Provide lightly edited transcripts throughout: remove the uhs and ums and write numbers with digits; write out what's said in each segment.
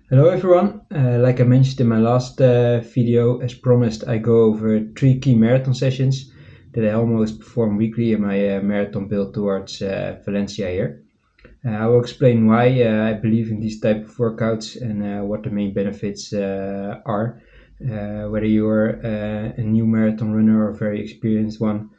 Hello everyone, like I mentioned in my last video, as promised I go over 3 key marathon sessions that I almost perform weekly in my marathon build towards Valencia here. I will explain why I believe in these type of workouts and what the main benefits are. Whether you're a new marathon runner or a very experienced one,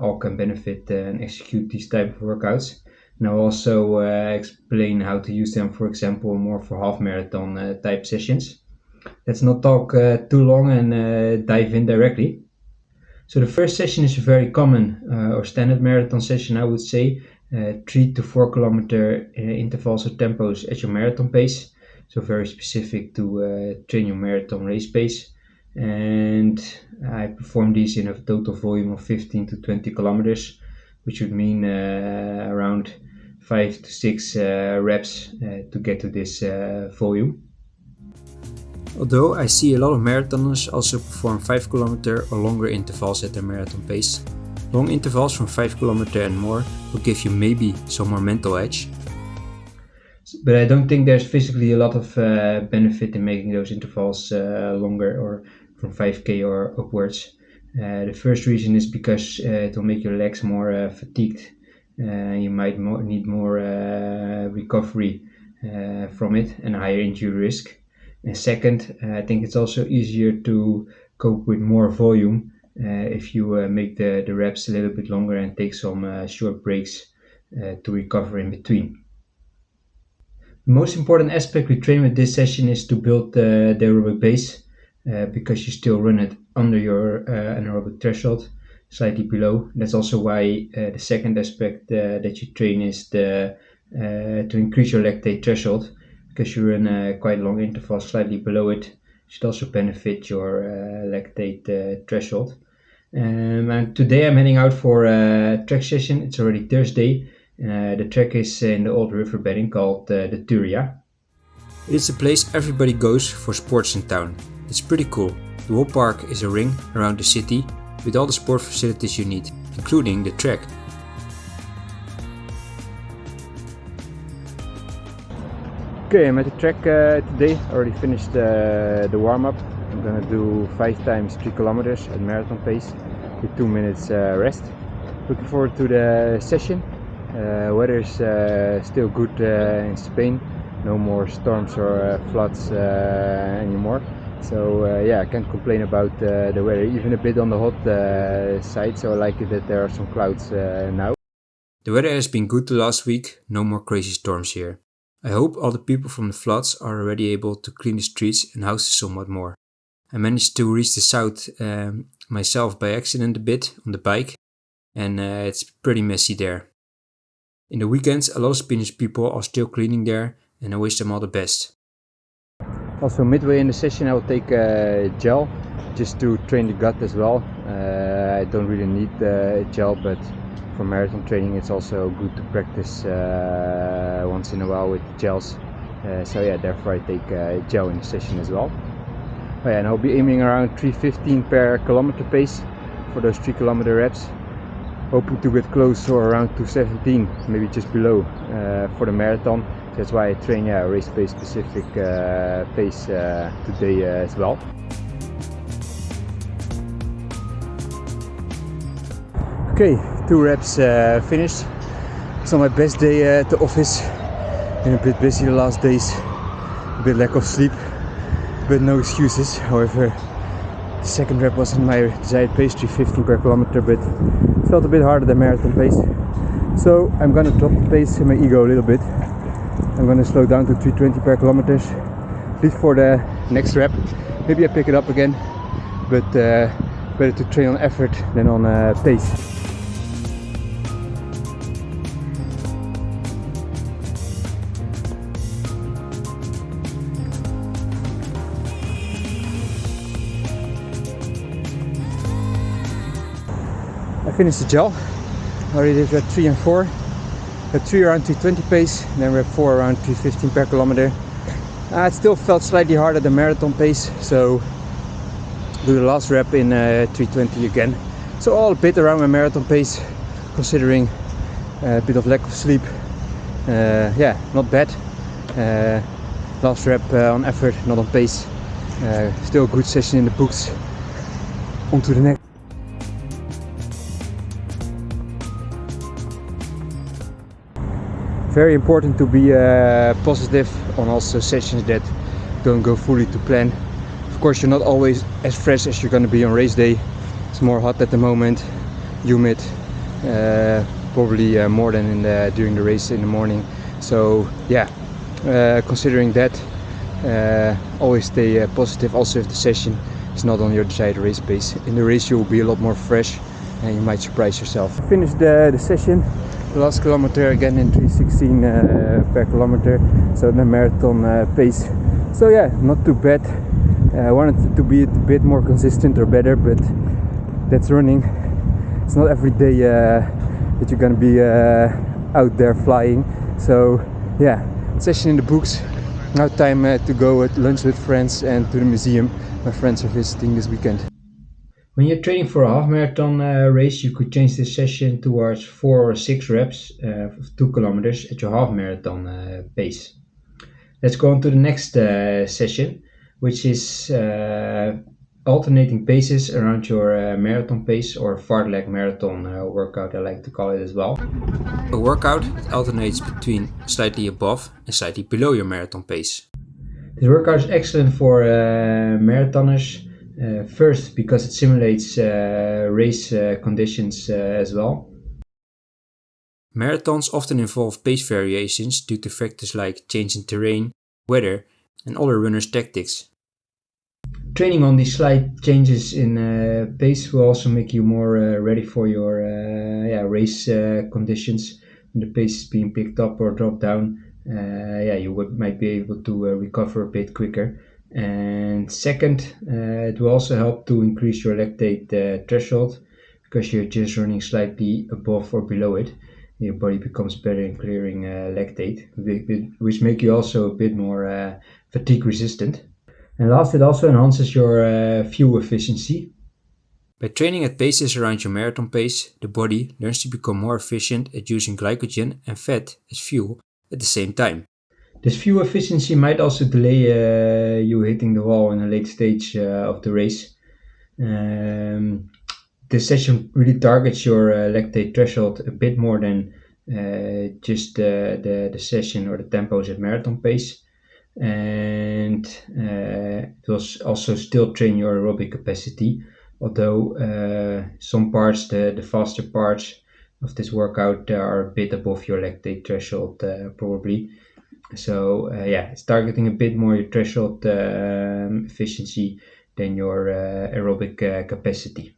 all can benefit and execute these type of workouts. And I'll also explain how to use them, for example, more for half marathon type sessions. Let's not talk too long and dive in directly. So the first session is a very common or standard marathon session, I would say. 3 to 4 kilometer intervals or tempos at your marathon pace. So very specific to train your marathon race pace. And I perform these in a total volume of 15 to 20 kilometers, which would mean around 5 to 6 reps to get to this volume. Although I see a lot of marathoners also perform 5 kilometer or longer intervals at their marathon pace. Long intervals from 5 kilometer and more will give you maybe some more mental edge. But I don't think there's physically a lot of benefit in making those intervals longer or from 5k or upwards. The first reason is because it will make your legs more fatigued. You might need more recovery from it and higher injury risk. And second, I think it's also easier to cope with more volume if you make the reps a little bit longer and take some short breaks to recover in between. The most important aspect we train with this session is to build the aerobic base because you still run it under your anaerobic threshold, slightly below. That's also why the second aspect that you train is to increase your lactate threshold, because you run quite long intervals slightly below it. Should also benefit your lactate threshold. And today I'm heading out for a track session. It's already Thursday. The track is in the old river bedding called the Turia. It is a place everybody goes for sports in town. It's pretty cool. The whole park is a ring around the city with all the sport facilities you need, including the track. Okay, I'm at the track today. I already finished the warm-up. I'm gonna do 5 times 3 kilometers at marathon pace with 2 minutes rest. Looking forward to the session. Weather is still good in Spain. No more storms or floods anymore. So yeah, I can't complain about the weather. Even a bit on the hot side. So I like it that there are some clouds now. The weather has been good the last week. No more crazy storms here. I hope all the people from the floods are already able to clean the streets and houses somewhat more. I managed to reach the south myself by accident a bit on the bike, and it's pretty messy there. In the weekends, a lot of Spanish people are still cleaning there, and I wish them all the best. Also midway in the session I will take gel just to train the gut as well. I don't really need gel, but for marathon training it's also good to practice once in a while with gels. So yeah, therefore I take gel in the session as well. Oh yeah, and I'll be aiming around 3:15 per kilometer pace for those 3 kilometer reps. Hoping to get close or around 2:17, maybe just below for the marathon. That's why I train race pace specific pace today as well. Okay, 2 reps finished. It's not my best day at the office. Been a bit busy the last days, a bit lack of sleep, but no excuses. However, the second rep wasn't my desired pace, 3:15 per kilometer, but it felt a bit harder than marathon pace. So I'm gonna drop the pace in my ego a little bit. I'm gonna slow down to 3:20 per kilometers, at least for the next rep. Maybe I pick it up again, but better to train on effort than on pace. I finished the gel. Already did rep 3 and 4. Rep 3 around 3:20 pace, and then rep 4 around 3:15 per kilometer. It still felt slightly harder than marathon pace, so do the last rep in 3:20 again. So all a bit around my marathon pace, considering a bit of lack of sleep. Yeah, not bad. Last rep on effort, not on pace. Still a good session in the books. On to the next. Very important to be positive on also sessions that don't go fully to plan. Of course, you're not always as fresh as you're going to be on race day. It's more hot at the moment, humid, probably more than during the race in the morning. So yeah, considering that, always stay positive also if the session is not on your desired race pace. In the race you will be a lot more fresh and you might surprise yourself. Finished the session, the last kilometer again in 3:16 per kilometer, so the marathon pace. So yeah, not too bad. I wanted to be a bit more consistent or better, but that's running. It's not every day that you're gonna be out there flying. So yeah, session in the books. Now time to go at lunch with friends and to the museum. My friends are visiting this weekend. When you're training for a half marathon race, you could change this session towards 4 or 6 reps of 2 kilometers at your half marathon pace. Let's go on to the next session, which is alternating paces around your marathon pace, or fartlek marathon workout, I like to call it as well. A workout that alternates between slightly above and slightly below your marathon pace. This workout is excellent for marathoners. First, because it simulates race conditions as well. Marathons often involve pace variations due to factors like change in terrain, weather, and other runners' tactics. Training on these slight changes in pace will also make you more ready for your race conditions. When the pace is being picked up or dropped down, you might be able to recover a bit quicker. And second, it will also help to increase your lactate threshold, because you're just running slightly above or below it. Your body becomes better in clearing lactate, which make you also a bit more fatigue resistant. And last, it also enhances your fuel efficiency. By training at paces around your marathon pace, the body learns to become more efficient at using glycogen and fat as fuel at the same time. This fuel efficiency might also delay you hitting the wall in a late stage of the race. This session really targets your lactate threshold a bit more than just the session or the tempos at marathon pace. And it will also still train your aerobic capacity, although some parts, the faster parts of this workout, are a bit above your lactate threshold probably. So it's targeting a bit more your threshold efficiency than your aerobic capacity.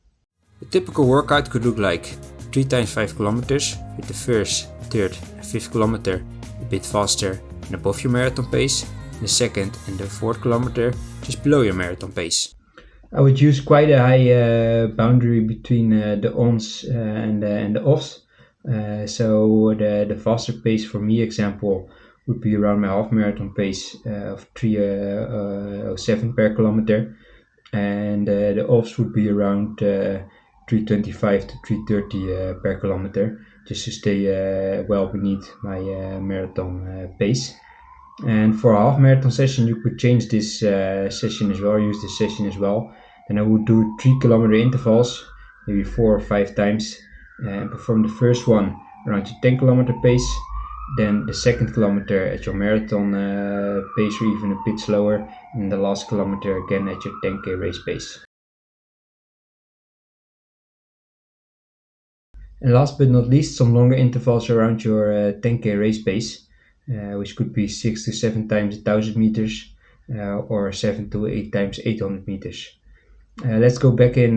A typical workout could look like 3 times 5 kilometers, with the first, third and fifth kilometer a bit faster and above your marathon pace, and the second and the fourth kilometer just below your marathon pace. I would use quite a high boundary between the ons and the offs. So the faster pace for me, example, would be around my half marathon pace of 3:07 per kilometer, and the offs would be around 3:25 to 3:30 per kilometer, just to stay well beneath my marathon pace. And for a half marathon session, you could change this session as well, use this session as well. Then I would do 3 kilometer intervals, maybe 4 or 5 times, and perform the first one around your 10 kilometer pace, then the second kilometer at your marathon pace, or even a bit slower, and the last kilometer again at your 10k race pace. And last but not least, some longer intervals around your 10k race pace, which could be 6 to 7 times 1000 meters or 7 to 8 times 800 meters. Let's go back in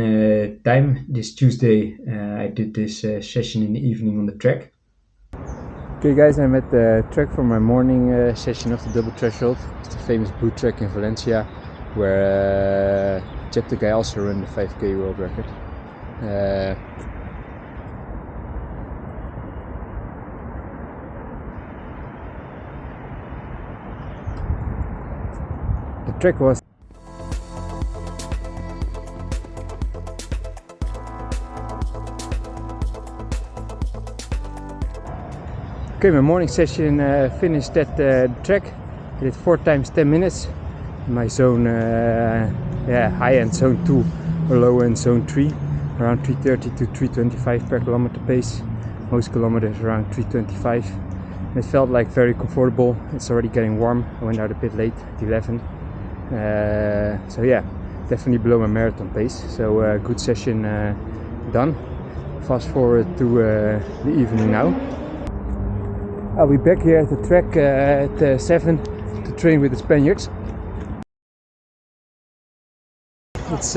time. This Tuesday I did this session in the evening on the track. Okay guys, I'm at the track for my morning session of the double threshold. It's the famous boot track in Valencia, where Chapter also ran the 5k world record. The track was okay. My morning session finished at the track. I did 4 times 10 minutes. My zone, high end zone 2 or low end zone 3, around 330 to 325 per kilometer pace. Most kilometers around 325. And it felt like very comfortable. It's already getting warm. I went out a bit late at 11. So yeah, definitely below my marathon pace. So good session done. Fast forward to the evening now. I'll be back here at the track at 7 to train with the Spaniards. It's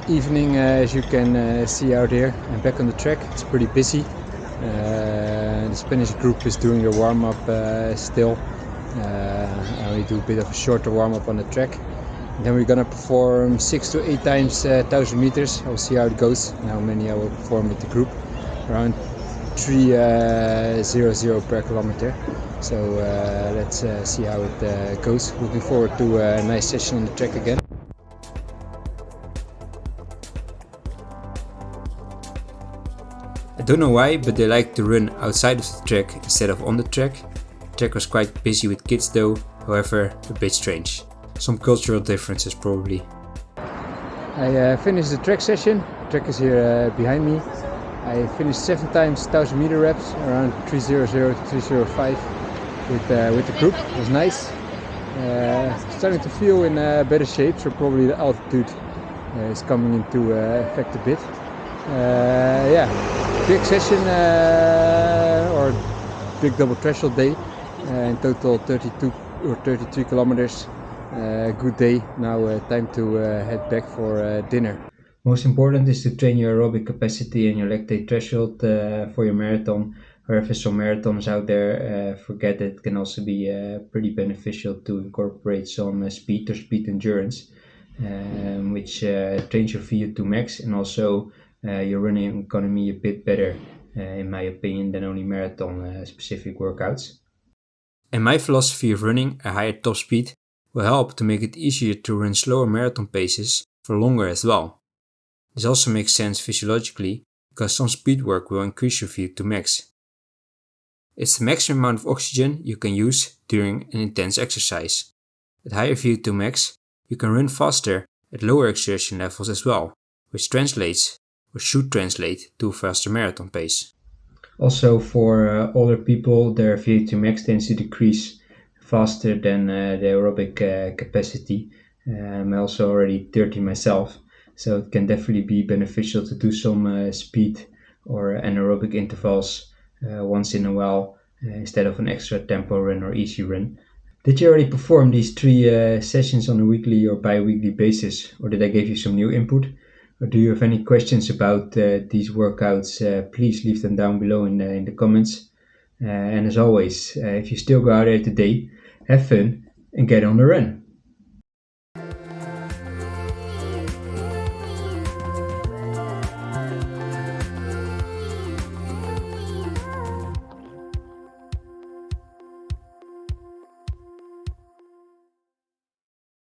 evening, as you can see out here. I'm back on the track. It's pretty busy. The Spanish group is doing their warm-up still. I only do a bit of a shorter warm-up on the track. And then we're gonna perform 6 to 8 times 1000 meters. I'll see how it goes and how many I will perform with the group. Around 3:00 per kilometer. So let's see how it goes. Looking forward to a nice session on the track again. I don't know why, but they like to run outside of the track instead of on the track. The track was quite busy with kids though, however a bit strange. Some cultural differences probably. I finished the track session. The track is here behind me. I finished 7 times 1000 meter reps, around 3:00 to 3:05 with the group. It was nice. Starting to feel in better shape, so probably the altitude is coming into effect a bit. Big session or big double threshold day. In total 32 or 33 kilometers. Good day. Now time to head back for dinner. Most important is to train your aerobic capacity and your lactate threshold for your marathon. However, some marathons out there forget that it can also be pretty beneficial to incorporate some speed or speed endurance, which trains your VO2 max and also your running economy a bit better, in my opinion, than only marathon specific workouts. And my philosophy of running a higher top speed will help to make it easier to run slower marathon paces for longer as well. This also makes sense physiologically because some speed work will increase your VO2 max. It's the maximum amount of oxygen you can use during an intense exercise. At higher VO2 max, you can run faster at lower exertion levels as well, which translates or should translate to a faster marathon pace. Also, for older people, their VO2 max tends to decrease faster than the aerobic capacity. I'm also already 30 myself, so it can definitely be beneficial to do some speed or anaerobic intervals once in a while instead of an extra tempo run or easy run. Did you already perform these 3 sessions on a weekly or bi-weekly basis, or did I give you some new input? Or do you have any questions about these workouts? Please leave them down below in the comments. And as always, if you still go out there today, have fun and get on the run.